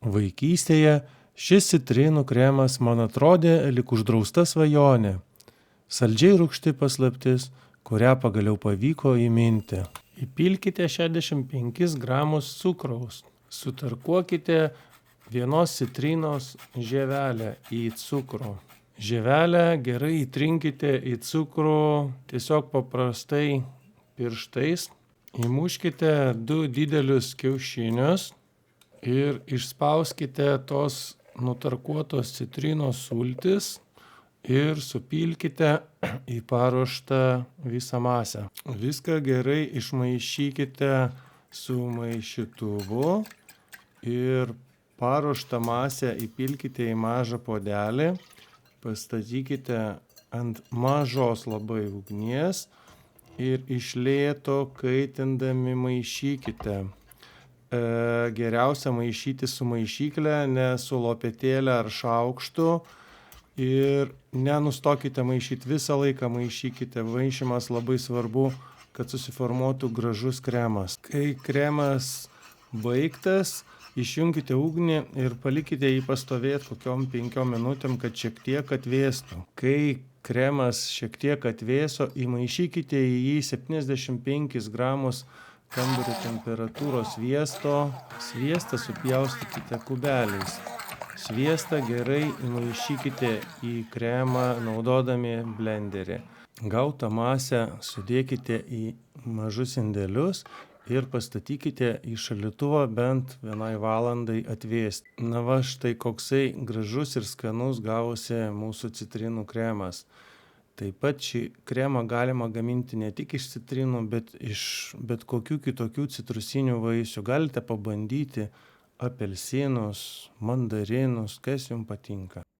Vaikystėje šis citrinų kremas man atrodė lyg uždrausta svajonė. Saldžiai rūgšti paslaptis, kurią pagaliau pavyko įminti. Įpilkite 65 gramus cukraus. Sutarkuokite vienos citrinos žievelę į cukrų. Žievelę gerai įtrinkite į cukrų tiesiog paprastai pirštais. Įmuškite 2 didelius kiaušinius ir išspauskite tos nutarkuotos citrinos sultis ir supilkite į paruoštą visą masę. Viską gerai išmaišykite su maišytuvu ir paruoštą masę įpilkite į mažą puodelį, pastatykite ant mažos labai ugnies ir iš lėto kaitindami maišykite. Geriausia maišyti su maišykle, ne su lopetėle ar šaukštu. Ir nenustokite maišyti, visą laiką maišykite. Maišymas labai svarbu, kad susiformuotų gražus kremas. Kai kremas baigtas, išjunkite ugnį ir palikite jį pastovėti kokiom 5 minutėm, kad šiek tiek atvėstų. Kai kremas šiek tiek atvėso, įmaišykite į jį 75 gramus kambario temperatūros sviesto. Sviestą supjaustykite kubeliais. Sviestą gerai įmaišykite į kremą naudodami blenderį. Gautą masę sudėkite į mažus indelius ir pastatykite į šaldytuvą bent 1 valandai atvėsti. Na va, štai koksai gražus ir skanus gavosi mūsų citrinų kremas. Taip pat šį kremą galima gaminti ne tik iš citrinų, bet iš bet kokių kitokių citrusinių vaisių. Galite pabandyti apelsinus, mandarinus, kas jums patinka.